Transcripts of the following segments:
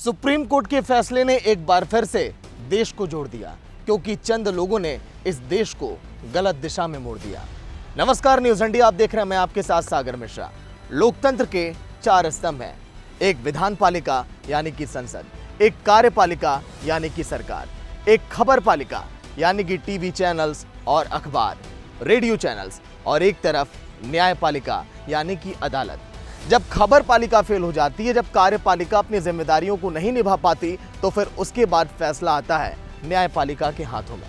Supreme court के फैसले ने एक बार फिर से देश को जोड़ दिया, क्योंकि चंद लोगों ने इस देश को गलत दिशा में मोड़ दिया। नमस्कार, न्यूज इंडिया आप देख रहे हैं, मैं आपके साथ सागर मिश्रा। लोकतंत्र के चार स्तंभ हैं, एक विधान पालिका यानी कि संसद, एक कार्यपालिका यानी कि सरकार, एक खबर पालिका यानी कि टीवी चैनल्स और अखबार, रेडियो चैनल्स, और एक तरफ न्यायपालिका यानी कि अदालत। जब खबर पालिका फेल हो जाती है, जब कार्यपालिका अपनी जिम्मेदारियों को नहीं निभा पाती, तो फिर उसके बाद फैसला आता है न्यायपालिका के हाथों में।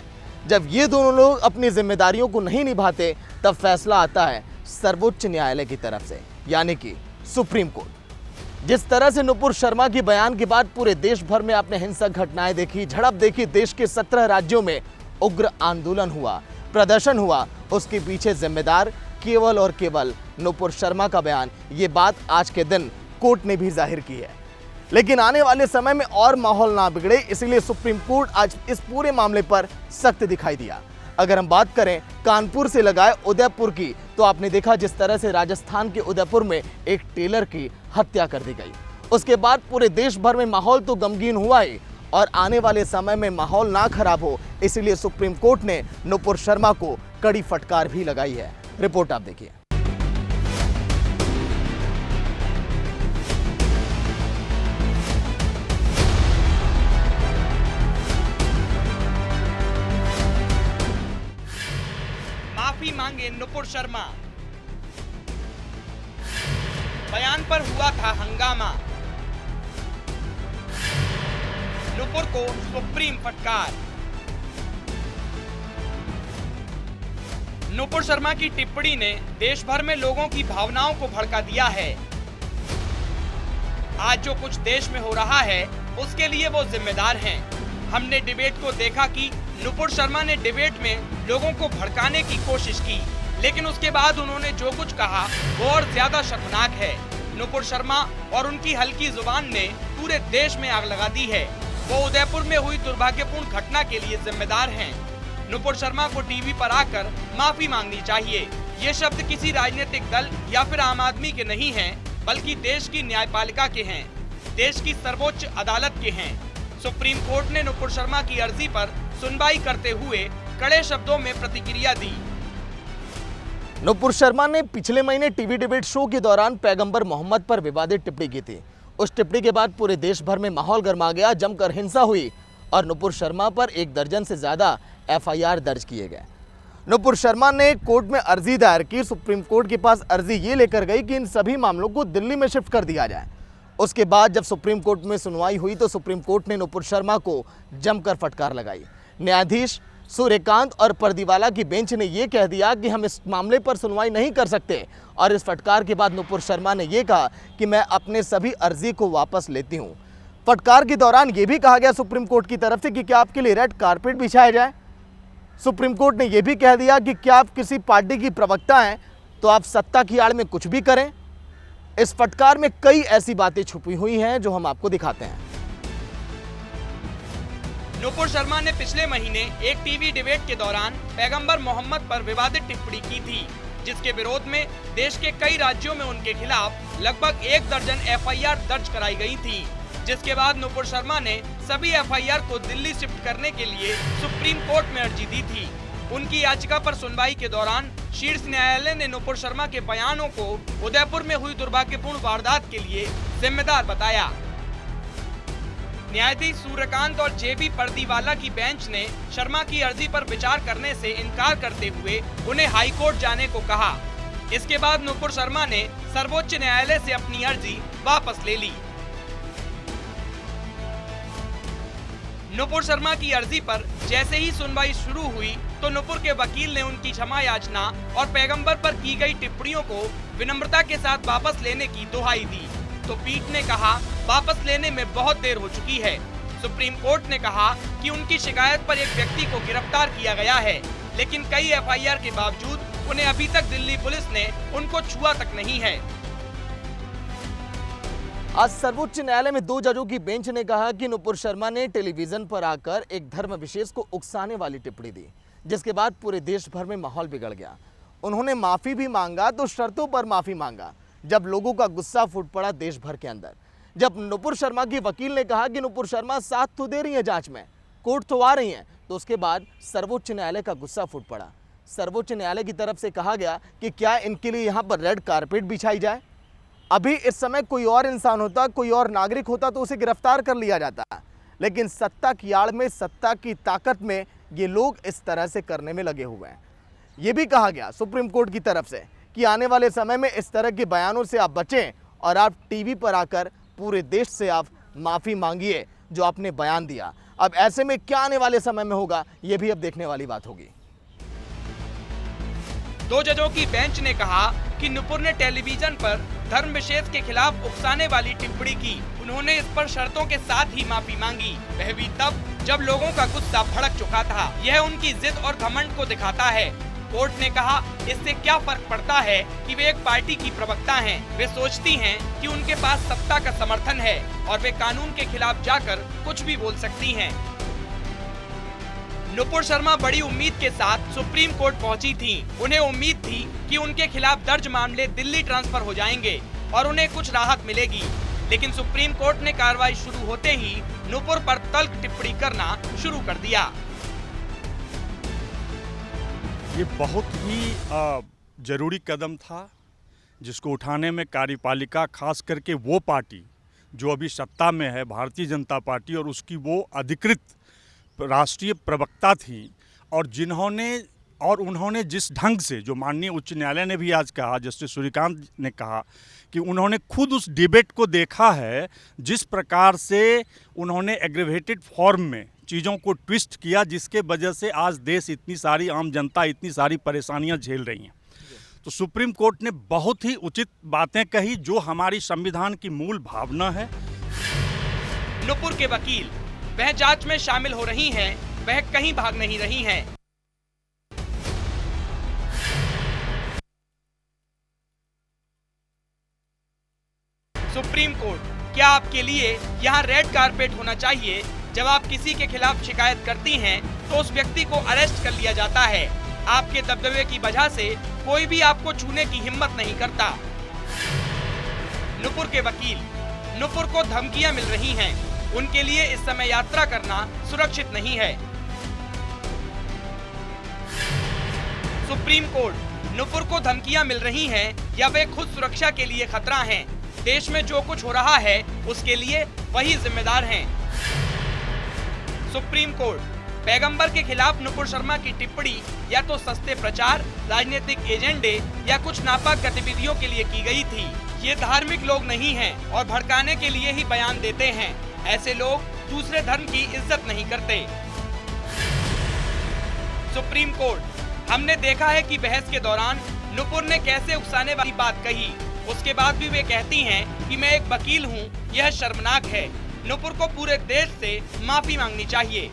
जब ये दोनों लोग अपनी जिम्मेदारियों को नहीं निभाते, तब फैसला आता है सर्वोच्च न्यायालय की तरफ से, यानी कि सुप्रीम कोर्ट। जिस तरह से नुपुर शर्मा की बयान के बाद पूरे देश भर में आपने हिंसक घटनाएं देखी, झड़प देखी, देश के 17 राज्यों में उग्र आंदोलन हुआ, प्रदर्शन हुआ, उसके पीछे जिम्मेदार केवल और केवल नुपुर शर्मा का बयान। ये बात आज के दिन कोर्ट ने भी जाहिर की है। लेकिन आने वाले समय में और माहौल ना बिगड़े, इसलिए सुप्रीम कोर्ट आज इस पूरे मामले पर सख्त दिखाई दिया। अगर हम बात करें कानपुर से लगाए उदयपुर की, तो आपने देखा जिस तरह से राजस्थान के उदयपुर में एक टेलर की हत्या कर दी गई। उसके बाद पूरे देश भर में माहौल तो गमगीन हुआ ही, और आने वाले समय में माहौल ना खराब हो, इसलिए सुप्रीम कोर्ट ने नुपुर शर्मा को कड़ी फटकार भी लगाई है। रिपोर्ट आप देखिए। माफी मांगे नुपुर शर्मा, बयान पर हुआ था हंगामा, नुपुर को सुप्रीम फटकार। नुपुर शर्मा की टिप्पणी ने देश भर में लोगों की भावनाओं को भड़का दिया है। आज जो कुछ देश में हो रहा है, उसके लिए वो जिम्मेदार हैं। हमने डिबेट को देखा कि नुपुर शर्मा ने डिबेट में लोगों को भड़काने की कोशिश की, लेकिन उसके बाद उन्होंने जो कुछ कहा वो और ज्यादा शर्मनाक है। नुपुर शर्मा और उनकी हल्की जुबान ने पूरे देश में आग लगा दी है। वो उदयपुर में हुई दुर्भाग्यपूर्ण घटना के लिए जिम्मेदार हैं। नुपुर शर्मा को टीवी पर आकर माफी मांगनी चाहिए। ये शब्द किसी राजनीतिक दल या फिर आम आदमी के नहीं हैं, बल्कि देश की न्यायपालिका के हैं, देश की सर्वोच्च अदालत के हैं। सुप्रीम कोर्ट ने नुपुर शर्मा की अर्जी पर सुनवाई करते हुए कड़े शब्दों में प्रतिक्रिया दी। नुपुर शर्मा ने पिछले महीने टीवी डिबेट शो के दौरान पैगंबर मोहम्मद पर विवादित टिप्पणी की थी। उस टिप्पणी के बाद पूरे देश भर में माहौल गर्मा गया, जमकर हिंसा हुई और नुपुर शर्मा पर 1 दर्जन से ज्यादा FIR दर्ज किए गए। नुपुर शर्मा ने कोर्ट में अर्जी दायर की। सुप्रीम कोर्ट के पास अर्जी ये लेकर गई कि इन सभी मामलों को दिल्ली में शिफ्ट कर दिया जाए। उसके बाद जब सुप्रीम कोर्ट में सुनवाई हुई, तो सुप्रीम कोर्ट ने नुपुर शर्मा को जमकर फटकार लगाई। न्यायाधीश सूर्यकांत और परदीवाला की बेंच ने यह कह दिया कि हम इस मामले पर सुनवाई नहीं कर सकते, और इस फटकार के बाद नुपुर शर्मा ने यह कहा कि मैं अपने सभी अर्जी को वापस लेती हूं। फटकार के दौरान यह भी कहा गया सुप्रीम कोर्ट की तरफ से कि क्या आपके लिए रेड कारपेट बिछाया जाए। सुप्रीम कोर्ट ने यह भी कह दिया कि क्या आप किसी पार्टी की प्रवक्ता हैं तो आप सत्ता की आड़ में कुछ भी करें। इस फटकार में कई ऐसी बातें छुपी हुई हैं जो हम आपको दिखाते हैं। नुपुर शर्मा ने पिछले महीने एक टीवी डिबेट के दौरान पैगंबर मोहम्मद पर विवादित टिप्पणी की थी, जिसके विरोध में देश के कई राज्यों में उनके खिलाफ लगभग 1 दर्जन FIR दर्ज कराई गई थी। जिसके बाद नुपुर शर्मा ने सभी FIR को दिल्ली शिफ्ट करने के लिए सुप्रीम कोर्ट में अर्जी दी थी। उनकी याचिका पर सुनवाई के दौरान शीर्ष न्यायालय ने नुपुर शर्मा के बयानों को उदयपुर में हुई दुर्भाग्यपूर्ण वारदात के लिए जिम्मेदार बताया। न्यायाधीश सूर्यकांत और JB परदीवाला की बेंच ने शर्मा की अर्जी पर विचार करने से इनकार करते हुए उन्हें हाई कोर्ट जाने को कहा। इसके बाद नुपुर शर्मा ने सर्वोच्च न्यायालय से अपनी अर्जी वापस ले ली। नुपुर शर्मा की अर्जी पर जैसे ही सुनवाई शुरू हुई, तो नुपुर के वकील ने उनकी क्षमा याचना और पैगंबर पर की गई टिप्पणियों को विनम्रता के साथ वापस लेने की दुहाई दी। तो पीठ ने कहा वापस लेने में बहुत देर हो चुकी है। सुप्रीम कोर्ट ने कहा कि उनकी शिकायत पर एक व्यक्ति को गिरफ्तार किया गया है, लेकिन कई FIR के बावजूद उन्हें अभी तक दिल्ली पुलिस ने उनको छुआ तक नहीं है। आज सर्वोच्च न्यायालय में 2 जजों की बेंच ने कहा कि नुपुर शर्मा ने टेलीविजन पर आकर एक धर्म विशेष को उकसाने वाली टिप्पणी दी, जिसके बाद पूरे देश भर में माहौल बिगड़ गया। उन्होंने माफी भी मांगा, तो शर्तों पर माफी मांगा। जब लोगों का गुस्सा फूट पड़ा देश भर के अंदर, जब नुपुर शर्मा की वकील ने कहा कि नुपुर शर्मा साथ तो दे रही हैं जांच में, कोर्ट तो आ रही हैं, तो उसके बाद सर्वोच्च न्यायालय का गुस्सा फूट पड़ा। सर्वोच्च न्यायालय की तरफ से कहा गया कि क्या इनके लिए यहाँ पर रेड कारपेट बिछाई जाए। अभी इस समय कोई और इंसान होता, कोई और नागरिक होता तो उसे गिरफ्तार कर लिया जाता, लेकिन सत्ता की आड़ में, सत्ता की ताकत में ये लोग इस तरह से करने में लगे हुए हैं। ये भी कहा गया सुप्रीम कोर्ट की तरफ से कि आने वाले समय में इस तरह के बयानों से आप बचें और आप टीवी पर आकर पूरे देश से आप माफ़ी मांगिए जो आपने बयान दिया। अब ऐसे में क्या आने वाले समय में होगा, ये भी अब देखने वाली बात होगी। 2 जजों की बेंच ने कहा कि नुपुर ने टेलीविजन पर धर्म विशेष के खिलाफ उकसाने वाली टिप्पणी की। उन्होंने इस पर शर्तों के साथ ही माफी मांगी। वह भी तब जब लोगों का गुस्सा भड़क चुका था। यह उनकी जिद और घमंड को दिखाता है। कोर्ट ने कहा, इससे क्या फर्क पड़ता है कि वे एक पार्टी की प्रवक्ता हैं। वे सोचती हैं कि उनके पास सत्ता का समर्थन है और वे कानून के खिलाफ जाकर कुछ भी बोल सकती हैं। नुपुर शर्मा बड़ी उम्मीद के साथ सुप्रीम कोर्ट पहुंची थीं। उन्हें उम्मीद थी कि उनके खिलाफ दर्ज मामले दिल्ली ट्रांसफर हो जाएंगे और उन्हें कुछ राहत मिलेगी, लेकिन सुप्रीम कोर्ट ने कार्रवाई शुरू होते ही नुपुर पर तल्ख टिप्पणी करना शुरू कर दिया। ये बहुत ही जरूरी कदम था जिसको उठाने में कार्यपालिका, खास करके वो पार्टी जो अभी सत्ता में है, भारतीय जनता पार्टी, और उसकी वो अधिकृत राष्ट्रीय प्रवक्ता थी, और उन्होंने जिस ढंग से, जो माननीय उच्च न्यायालय ने भी आज कहा, जस्टिस सूर्यकांत ने कहा कि उन्होंने खुद उस डिबेट को देखा है, जिस प्रकार से उन्होंने एग्रीवेटेड फॉर्म में चीज़ों को ट्विस्ट किया, जिसके वजह से आज देश, इतनी सारी आम जनता इतनी सारी परेशानियां झेल रही हैं। तो सुप्रीम कोर्ट ने बहुत ही उचित बातें कही, जो हमारी संविधान की मूल भावना है। नुपुर के वकील, वह जांच में शामिल हो रही हैं, वह कहीं भाग नहीं रही हैं। सुप्रीम कोर्ट, क्या आपके लिए यहाँ रेड कारपेट होना चाहिए? जब आप किसी के खिलाफ शिकायत करती हैं तो उस व्यक्ति को अरेस्ट कर लिया जाता है। आपके दबदबे की वजह से कोई भी आपको छूने की हिम्मत नहीं करता। नुपुर के वकील, नुपुर को धमकियां मिल रही हैं। उनके लिए इस समय यात्रा करना सुरक्षित नहीं है। सुप्रीम कोर्ट, नुपुर को धमकियां मिल रही हैं या वे खुद सुरक्षा के लिए खतरा हैं? देश में जो कुछ हो रहा है उसके लिए वही जिम्मेदार हैं। सुप्रीम कोर्ट, पैगंबर के खिलाफ नुपुर शर्मा की टिप्पणी या तो सस्ते प्रचार, राजनीतिक एजेंडे या कुछ नापाक गतिविधियों के लिए की गई थी। ये धार्मिक लोग नहीं हैं और भड़काने के लिए ही बयान देते हैं। ऐसे लोग दूसरे धर्म की इज्जत नहीं करते। सुप्रीम कोर्ट, हमने देखा है कि बहस के दौरान नुपुर ने कैसे उकसाने वाली बात कही। उसके बाद भी वे कहती हैं कि मैं एक वकील हूं। यह शर्मनाक है। नुपुर को पूरे देश से माफी मांगनी चाहिए।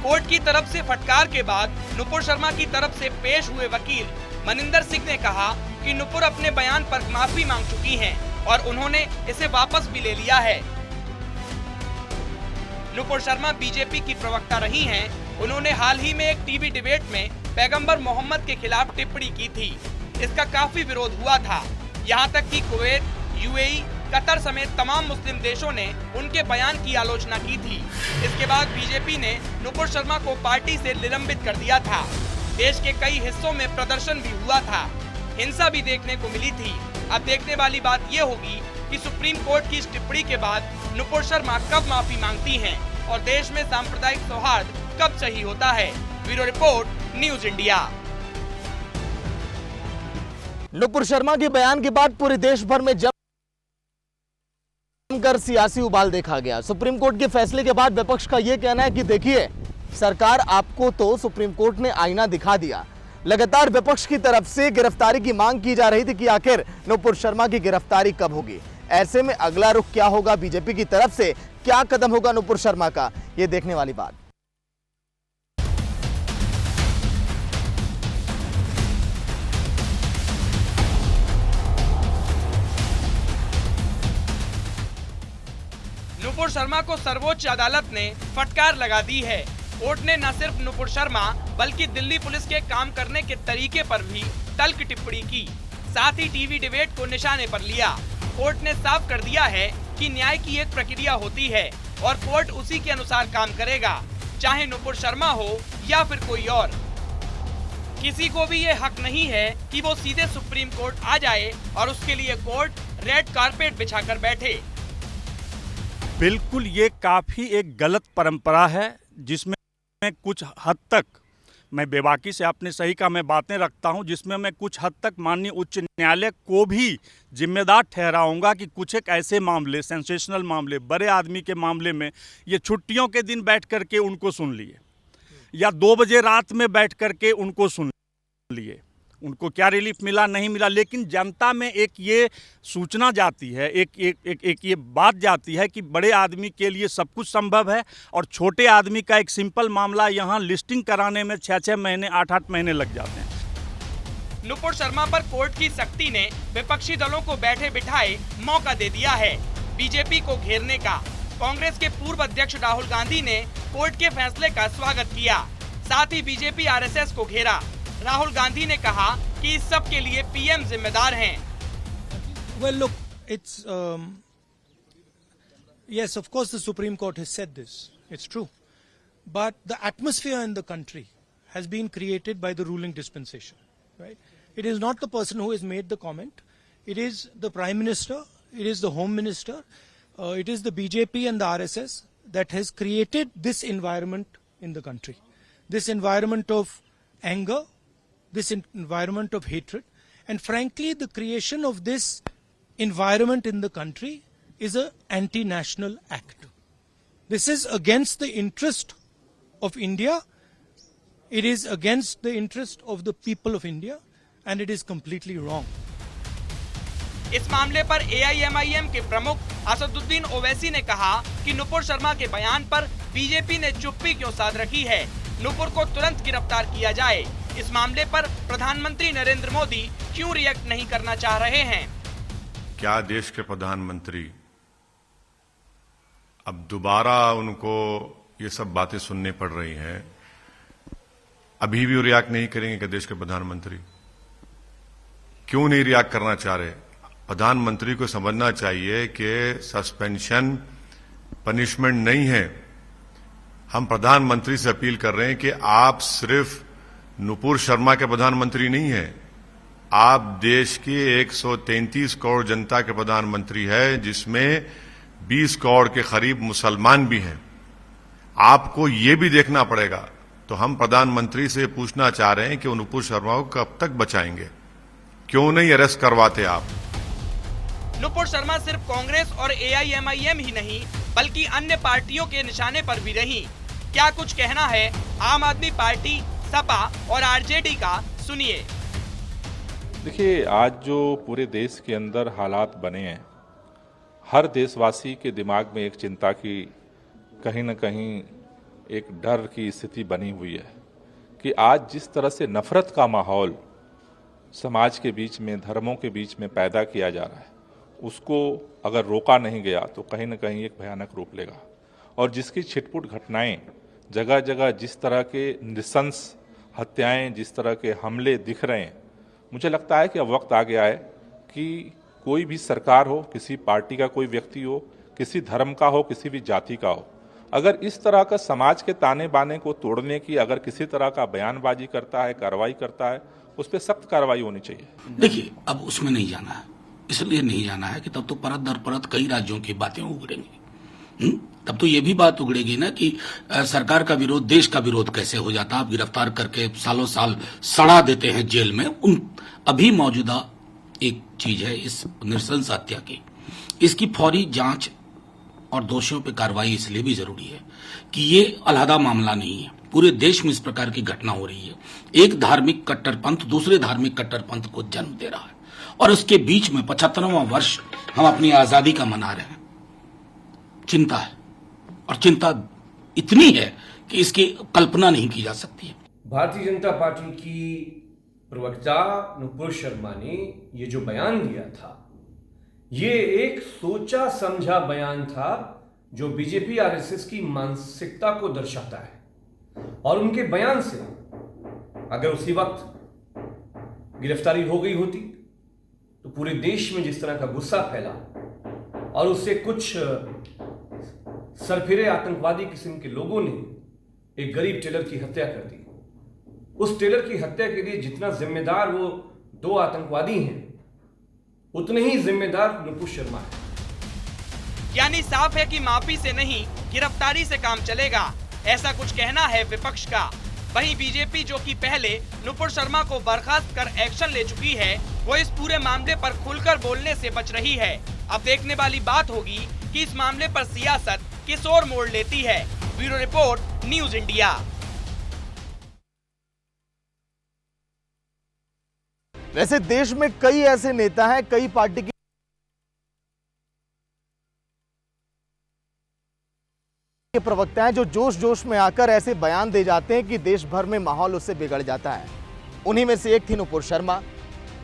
कोर्ट की तरफ से फटकार के बाद नुपुर शर्मा की तरफ से पेश हुए वकील मनिंदर सिंह ने कहा कि नुपुर अपने बयान पर माफी मांग चुकी हैं और उन्होंने इसे वापस भी ले लिया है। नुपुर शर्मा बीजेपी की प्रवक्ता रही हैं। उन्होंने हाल ही में एक टीवी डिबेट में पैगंबर मोहम्मद के खिलाफ टिप्पणी की थी। इसका काफी विरोध हुआ था। यहाँ तक कि कुवैत, यूएई, कतर समेत तमाम मुस्लिम देशों ने उनके बयान की आलोचना की थी। इसके बाद बीजेपी ने नुपुर शर्मा को पार्टी से निलंबित कर दिया था। देश के कई हिस्सों में प्रदर्शन भी हुआ था। हिंसा भी देखने को मिली थी। अब देखने वाली बात ये होगी कि सुप्रीम कोर्ट की इस टिप्पणी के बाद नुपुर शर्मा कब माफी मांगती हैं और देश में सांप्रदायिक सौहार्द कब सही होता है। Bureau report, news India. Nupur Sharma के बयान के बाद पूरे देश भर में जमकर सियासी उबाल देखा गया। सुप्रीम कोर्ट के फैसले के बाद विपक्ष का यह कहना है कि देखिए, सरकार आपको तो सुप्रीम कोर्ट ने आईना दिखा दिया। लगातार विपक्ष की तरफ से गिरफ्तारी की मांग की जा रही थी कि आखिर नुपुर शर्मा की गिरफ्तारी कब होगी। ऐसे में अगला रुख क्या होगा बीजेपी की तरफ से, क्या कदम होगा नुपुर शर्मा का, यह देखने वाली बात। नुपुर शर्मा को सर्वोच्च अदालत ने फटकार लगा दी है। कोर्ट ने न सिर्फ नुपुर शर्मा बल्कि दिल्ली पुलिस के काम करने के तरीके पर भी तल्ख टिप्पणी की। साथ ही टीवी डिबेट को निशाने पर लिया। कोर्ट ने साफ कर दिया है कि न्याय की एक प्रक्रिया होती है और कोर्ट उसी के अनुसार काम करेगा, चाहे नुपुर शर्मा हो या फिर कोई और। किसी को भी ये हक नहीं है कि वो सीधे सुप्रीम कोर्ट आ जाए और उसके लिए कोर्ट रेड कारपेट बिछाकर बैठे। बिल्कुल, ये काफ़ी एक गलत परंपरा है जिसमें कुछ हद तक, मैं बेबाकी से आपने सही कहा, मैं बातें रखता हूं जिसमें मैं कुछ हद तक माननीय उच्च न्यायालय को भी जिम्मेदार ठहराऊंगा कि कुछ एक ऐसे मामले, सेंसेशनल मामले, बड़े आदमी के मामले में ये छुट्टियों के दिन बैठ करके उनको सुन लिए या 2 बजे रात में बैठ करके उनको सुन लिए, उनको क्या रिलीफ मिला नहीं मिला, लेकिन जनता में एक ये सूचना जाती है, एक ये बात जाती है कि बड़े आदमी के लिए सब कुछ संभव है और छोटे आदमी का एक सिंपल मामला यहाँ लिस्टिंग कराने में 6-6 महीने 8-8 महीने लग जाते हैं। नुपुर शर्मा पर कोर्ट की सख्ती ने विपक्षी दलों को बैठे बिठाए मौका दे दिया है बीजेपी को घेरने का। कांग्रेस के पूर्व अध्यक्ष राहुल गांधी ने कोर्ट के फैसले का स्वागत किया, साथ ही बीजेपी आरएसएस को घेरा। राहुल गांधी ने कहा कि इस सब के लिए पीएम जिम्मेदार हैं। Well, look, it's yes, of course, the Supreme Court has said this. It's true, but the atmosphere in the country has been created by the ruling dispensation. Right? It is not the person who has made the comment. It is the Prime Minister. It is the Home Minister. It is the BJP and the RSS that has created this environment in the country. This environment of anger, this environment of hatred, and frankly the creation of this environment in the country is an anti-national act. This is against the interest of India, it is against the interest of the people of India, and it is completely wrong. इस मामले पर AIMIM के प्रमुख असदुद्दीन ओवैसी ने कहा कि नुपुर शर्मा के बयान पर बीजेपी ने चुप्पी क्यों साध रखी है, नुपुर को तुरंत गिरफ्तार किया जाए। इस मामले पर प्रधानमंत्री नरेंद्र मोदी क्यों रिएक्ट नहीं करना चाह रहे हैं? क्या देश के प्रधानमंत्री अब दोबारा उनको ये सब बातें सुननी पड़ रही हैं, अभी भी रिएक्ट नहीं करेंगे कि देश के प्रधानमंत्री क्यों नहीं रिएक्ट करना चाह रहे? प्रधानमंत्री को समझना चाहिए कि सस्पेंशन पनिशमेंट नहीं है। हम प्रधानमंत्री से अपील कर रहे हैं कि आप सिर्फ नुपुर शर्मा के प्रधानमंत्री नहीं हैं, आप देश की 133 करोड़ जनता के प्रधानमंत्री है, जिसमें 20 करोड़ के करीब मुसलमान भी हैं। आपको ये भी देखना पड़ेगा। तो हम प्रधानमंत्री से पूछना चाह रहे हैं कि वो नुपुर शर्मा को कब तक बचाएंगे, क्यों नहीं अरेस्ट करवाते आप? नुपुर शर्मा सिर्फ कांग्रेस और AIMIM ही नहीं बल्कि अन्य पार्टियों के निशाने पर भी रही। क्या कुछ कहना है आम आदमी पार्टी, सपा और आरजेडी का, सुनिए। देखिए, आज जो पूरे देश के अंदर हालात बने हैं, हर देशवासी के दिमाग में एक चिंता की, कहीं न कहीं एक डर की स्थिति बनी हुई है कि आज जिस तरह से नफरत का माहौल समाज के बीच में, धर्मों के बीच में पैदा किया जा रहा है, उसको अगर रोका नहीं गया तो कहीं न कहीं एक भयानक रूप लेगा। और जिसकी छिटपुट घटनाएं, जगह जगह जिस तरह के नृशंस हत्याएं, जिस तरह के हमले दिख रहे हैं, मुझे लगता है कि अब वक्त आ गया है कि कोई भी सरकार हो, किसी पार्टी का कोई व्यक्ति हो, किसी धर्म का हो, किसी भी जाति का हो, अगर इस तरह का समाज के ताने बाने को तोड़ने की अगर किसी तरह का बयानबाजी करता है, कार्रवाई करता है, उस पर सख्त कार्रवाई होनी चाहिए। देखिए, अब उसमें नहीं जाना है, इसलिए नहीं जाना है कि तब तो परत दर परत कई राज्यों की बातें उगड़ेंगी। तब तो ये भी बात उगड़ेगी ना कि सरकार का विरोध, देश का विरोध कैसे हो जाता। आप गिरफ्तार करके सालों साल सड़ा देते हैं जेल में। अभी मौजूदा एक चीज है इस नृशंस हत्या की, इसकी फौरी जांच और दोषियों पर कार्रवाई इसलिए भी जरूरी है कि ये अलहदा मामला नहीं है। पूरे देश में इस प्रकार की घटना हो रही है। एक धार्मिक कट्टरपंथ दूसरे धार्मिक कट्टरपंथ को जन्म दे रहा है और उसके बीच में 75वां वर्ष हम अपनी आजादी का मना रहे हैं। चिंता है, और चिंता इतनी है कि इसकी कल्पना नहीं की जा सकती है। भारतीय जनता पार्टी की प्रवक्ता नुपुर शर्मा ने ये जो बयान दिया था, ये एक सोचा समझा बयान था जो बीजेपी आरएसएस की मानसिकता को दर्शाता है। और उनके बयान से अगर उसी वक्त गिरफ्तारी हो गई होती पूरे देश में जिस तरह का गुस्सा फैला और उससे कुछ सरफिरे आतंकवादी किस्म के लोगों ने एक गरीब टेलर की हत्या कर दी। उस टेलर की हत्या के लिए जितना जिम्मेदार वो दो आतंकवादी हैं, उतने ही जिम्मेदार नुपुर शर्मा है। यानी साफ है कि माफी से नहीं गिरफ्तारी से काम चलेगा, ऐसा कुछ कहना है विपक्ष का। वहीं बीजेपी, जो कि पहले नुपुर शर्मा को बर्खास्त कर एक्शन ले चुकी है, वो इस पूरे मामले पर खुलकर बोलने से बच रही है। अब देखने वाली बात होगी कि इस मामले पर सियासत किस ओर मोड़ लेती है। Bureau report, news India. वैसे देश में कई ऐसे नेता हैं, कई पार्टी के प्रवक्ता हैं जो जोश जोश में आकर ऐसे बयान दे जाते हैं कि देश भर में माहौल उससे बिगड़ जाता है। उन्हीं में से एक थी नुपुर शर्मा।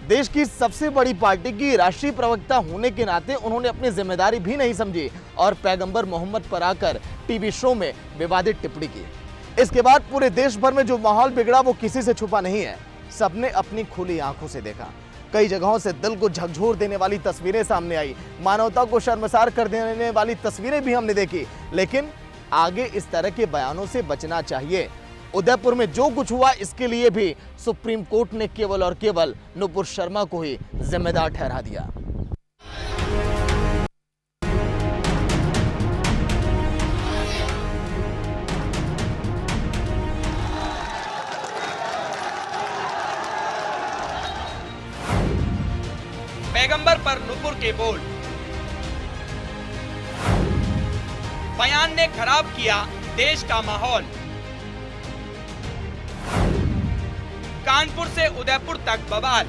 देश की सबसे बड़ी पार्टी की राष्ट्रीय प्रवक्ता होने के नाते उन्होंने अपनी जिम्मेदारी भी नहीं समझी और पैगंबर मोहम्मद पर आकर टीवी शो में विवादित टिप्पणी की। इसके बाद पूरे देश भर में जो माहौल बिगड़ा वो किसी से छुपा नहीं है, सबने अपनी खुली आंखों से देखा। कई जगहों से दिल को झकझोर देने वाली तस्वीरें सामने आई, मानवता को शर्मसार कर देने वाली तस्वीरें भी हमने देखी। लेकिन आगे इस तरह के बयानों से बचना चाहिए। उदयपुर में जो कुछ हुआ, इसके लिए भी सुप्रीम कोर्ट ने केवल और केवल नुपुर शर्मा को ही जिम्मेदार ठहरा दिया। पैगंबर पर नुपुर के बोल। बयान ने खराब किया देश का माहौल। कानपुर से उदयपुर तक बवाल।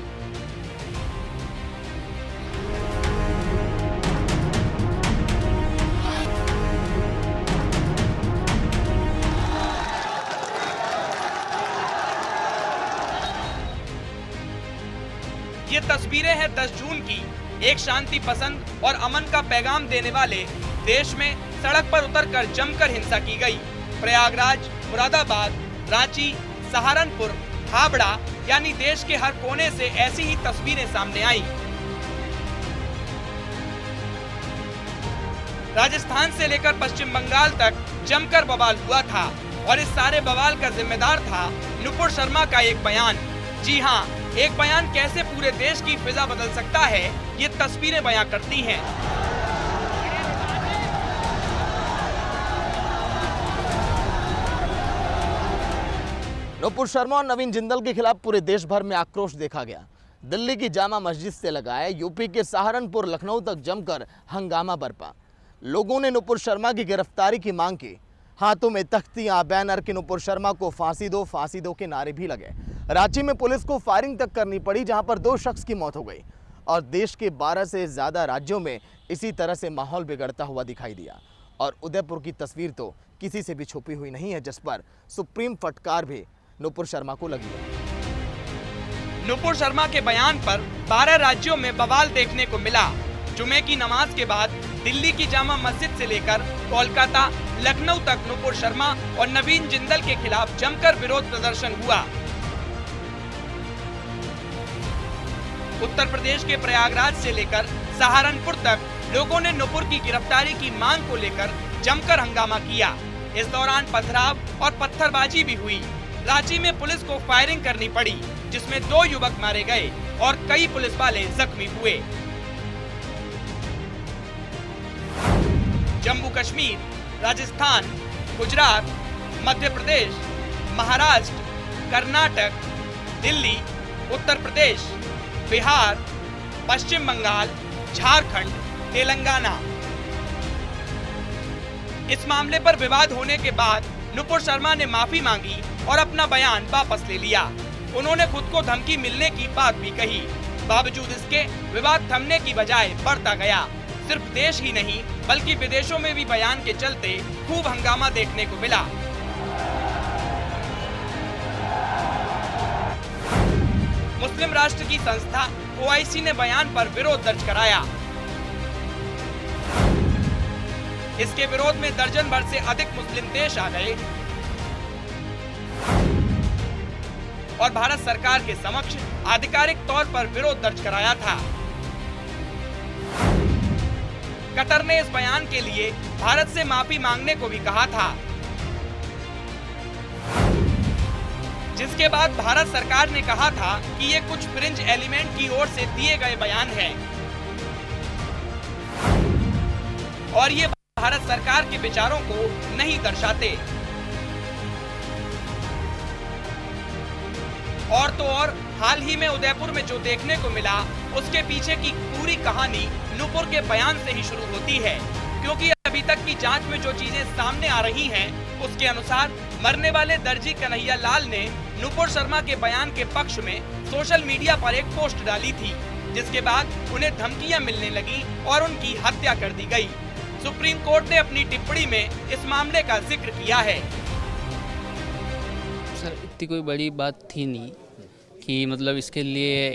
ये तस्वीरें हैं 10 जून की। एक शांति पसंद और अमन का पैगाम देने वाले देश में सड़क पर उतरकर जमकर हिंसा की गई। प्रयागराज, मुरादाबाद, रांची, सहारनपुर, हावड़ा यानी देश के हर कोने से ऐसी ही तस्वीरें सामने आई। राजस्थान से लेकर पश्चिम बंगाल तक जमकर बवाल हुआ था और इस सारे बवाल का जिम्मेदार था नुपुर शर्मा का एक बयान। जी हाँ, एक बयान कैसे पूरे देश की फिजा बदल सकता है, ये तस्वीरें बयां करती हैं। नुपुर शर्मा और नवीन जिंदल के खिलाफ पूरे देश भर में आक्रोश देखा गया। दिल्ली की जामा मस्जिद से लगाए यूपी के सहारनपुर, लखनऊ तक जमकर हंगामा बरपा। लोगों ने नुपुर शर्मा की गिरफ्तारी की मांग की। हाथों में तख्तियां, बैनर के नुपुर शर्मा को फांसी दो के नारे भी लगे। रांची में पुलिस को फायरिंग तक करनी पड़ी, जहां पर 2 शख्स की मौत हो गई। और देश के 12 से ज्यादा राज्यों में इसी तरह से माहौल बिगड़ता हुआ दिखाई दिया। और उदयपुर की तस्वीर तो किसी से भी छुपी हुई नहीं है, जिस पर सुप्रीम फटकार भी नुपुर शर्मा को लगी है। नुपुर शर्मा के बयान पर 12 राज्यों में बवाल देखने को मिला। जुमे की नमाज के बाद दिल्ली की जामा मस्जिद से लेकर कोलकाता, लखनऊ तक नुपुर शर्मा और नवीन जिंदल के खिलाफ जमकर विरोध प्रदर्शन हुआ। उत्तर प्रदेश के प्रयागराज से लेकर सहारनपुर तक लोगों ने नुपुर की गिरफ्तारी की मांग को लेकर जमकर हंगामा किया। इस दौरान पथराव और पत्थरबाजी भी हुई। रांची में पुलिस को फायरिंग करनी पड़ी, जिसमें 2 युवक मारे गए और कई पुलिस वाले जख्मी हुए। जम्मू कश्मीर, राजस्थान, गुजरात, मध्य प्रदेश, महाराष्ट्र, कर्नाटक, दिल्ली, उत्तर प्रदेश, बिहार, पश्चिम बंगाल, झारखंड, तेलंगाना। इस मामले पर विवाद होने के बाद नुपुर शर्मा ने माफी मांगी और अपना बयान वापस ले लिया। उन्होंने खुद को धमकी मिलने की बात भी कही। बावजूद इसके विवाद थमने की बजाय बढ़ता गया। सिर्फ देश ही नहीं बल्कि विदेशों में भी बयान के चलते खूब हंगामा देखने को मिला। मुस्लिम राष्ट्र की संस्था OIC ने बयान पर विरोध दर्ज कराया। इसके विरोध में दर्जन भर से अधिक मुस्लिम देश आ गए और भारत सरकार के समक्ष आधिकारिक तौर पर विरोध दर्ज कराया था। कतर ने इस बयान के लिए भारत से माफी मांगने को भी कहा था, जिसके बाद भारत सरकार ने कहा था कि ये कुछ फ्रिंज एलिमेंट की ओर से दिए गए बयान हैं और ये भारत सरकार के विचारों को नहीं दर्शाते। और तो और हाल ही में उदयपुर में जो देखने को मिला उसके पीछे की पूरी कहानी नुपुर के बयान से ही शुरू होती है, क्योंकि अभी तक की जांच में जो चीजें सामने आ रही हैं उसके अनुसार मरने वाले दर्जी कन्हैया लाल ने नुपुर शर्मा के बयान के पक्ष में सोशल मीडिया पर एक पोस्ट डाली थी, जिसके बाद उन्हें धमकियां मिलने लगी और उनकी हत्या कर दी गई। सुप्रीम कोर्ट ने अपनी टिप्पणी में इस मामले का जिक्र किया है। सर इतनी कोई बड़ी बात थी नहीं कि मतलब इसके लिए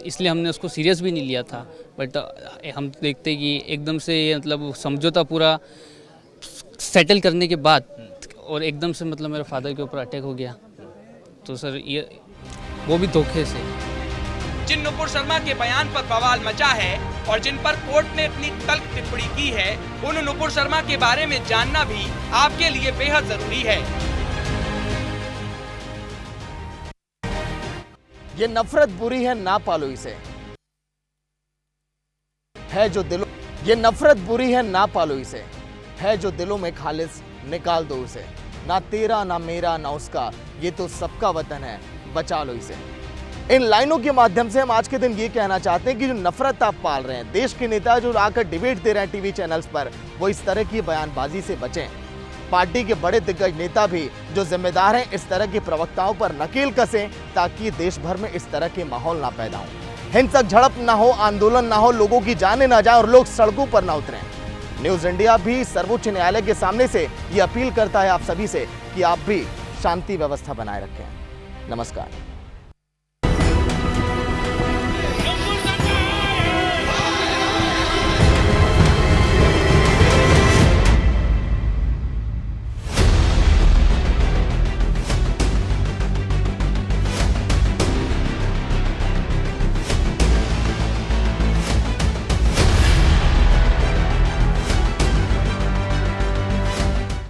इसलिए हमने उसको सीरियस भी नहीं लिया था, बट हम देखते कि एकदम से ये मतलब समझौता पूरा सेटल करने के बाद और एकदम से मतलब मेरे फादर के ऊपर अटैक हो गया, तो सर ये वो भी धोखे से। जिन नुपुर शर्मा के बयान पर बवाल मचा है और जिन पर कोर्ट ने अपनी तल्ख टिप्पणी की है, उन नुपुर शर्मा के बारे में जानना भी आपके लिए बेहद जरूरी है। ये नफरत बुरी है, ना पालो इसे, है जो दिलों, ये नफरत बुरी है, ना पालो इसे, है जो दिलों में खालिस, निकाल दो उसे, ना तेरा ना मेरा ना उसका, ये तो सबका वतन है, बचा लो इसे। इन लाइनों के माध्यम से हम आज के दिन ये कहना चाहते हैं कि जो नफरत आप पाल रहे हैं, देश के नेता जो आकर डिबेट दे रहे हैं टीवी चैनल्स पर, वो इस तरह की बयानबाजी से बचें। पार्टी के बड़े दिग्गज नेता भी जो जिम्मेदार हैं इस तरह के प्रवक्ताओं पर नकेल कसें ताकि देश भर में इस तरह के माहौल ना पैदा हो, हिंसक झड़प ना हो, आंदोलन ना हो, लोगों की जानें ना जाए और लोग सड़कों पर ना उतरें। न्यूज इंडिया भी सर्वोच्च न्यायालय के सामने से ये अपील करता है आप सभी से कि आप भी शांति व्यवस्था बनाए रखें। नमस्कार।